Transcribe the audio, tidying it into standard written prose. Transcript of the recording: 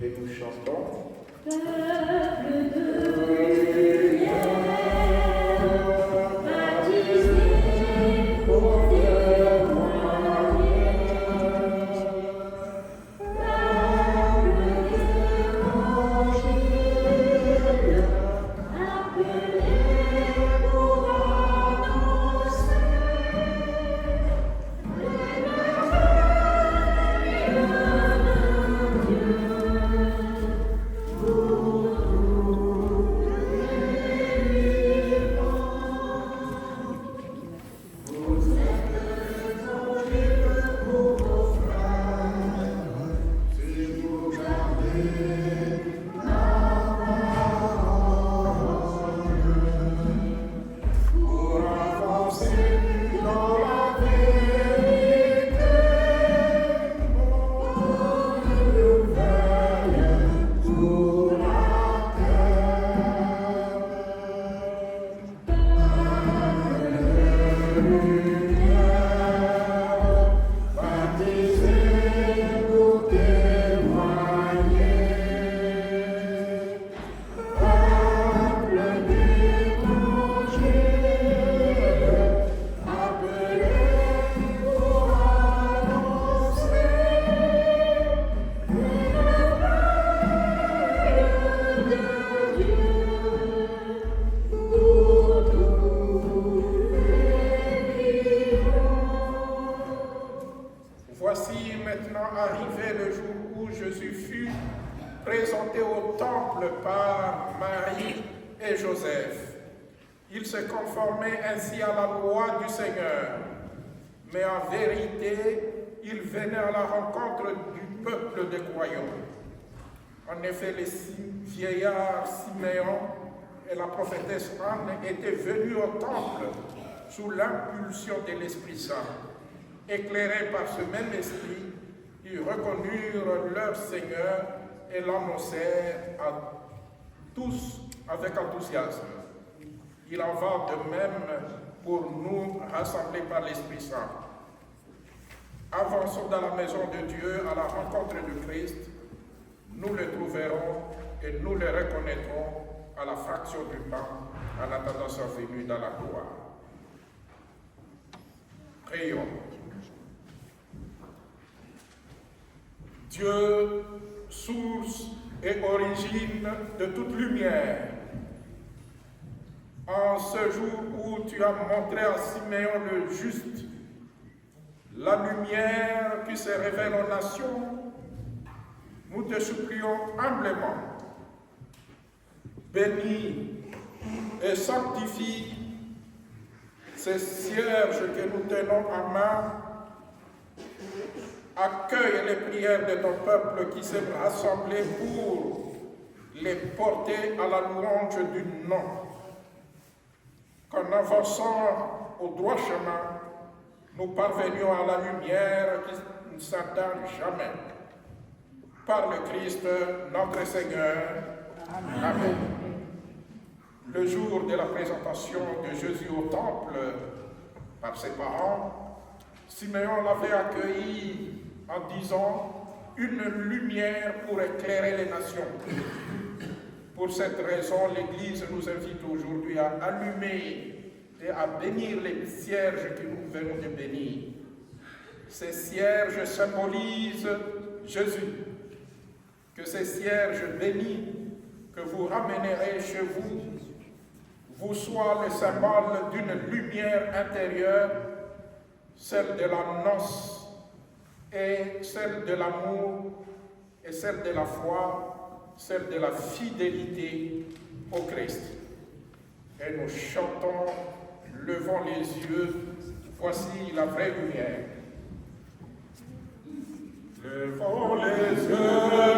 et nous chantons. Peuple de lumière, baptisé pour témoigner. Voici maintenant arrivé le jour où Jésus fut présenté au temple par Marie et Joseph. Il se conformait ainsi à la loi du Seigneur, mais en vérité, il venait à la rencontre du peuple des croyants. En effet, les vieillards Siméon et la prophétesse Anne étaient venus au temple sous l'impulsion de l'Esprit Saint. Éclairés par ce même esprit, ils reconnurent leur Seigneur et l'annoncèrent à tous avec enthousiasme. Il en va de même pour nous rassemblés par l'Esprit Saint. Avançons dans la maison de Dieu à la rencontre de Christ. Nous le trouverons et nous le reconnaîtrons à la fraction du pain en attendant sa venue dans la gloire. Prions. Dieu, source et origine de toute lumière, en ce jour où tu as montré à Siméon le juste, la lumière qui se révèle aux nations, nous te supplions humblement, bénis et sanctifie ces cierges que nous tenons en main. Accueille les prières de ton peuple qui s'est rassemblé pour les porter à la louange du nom. Qu'en avançant au droit chemin, nous parvenions à la lumière qui ne s'atteint jamais. Par le Christ, notre Seigneur. Amen. Amen. Le jour de la présentation de Jésus au temple par ses parents, Siméon l'avait accueilli en disant « une lumière pour éclairer les nations ». Pour cette raison, l'Église nous invite aujourd'hui à allumer et à bénir les cierges que nous venons de bénir. Ces cierges symbolisent Jésus. Que ces cierges bénis que vous ramènerez chez vous vous soient le symbole d'une lumière intérieure, celle de la noce, et celle de l'amour, et celle de la foi, celle de la fidélité au Christ. Et nous chantons, levons les yeux, voici la vraie lumière. Levons les yeux.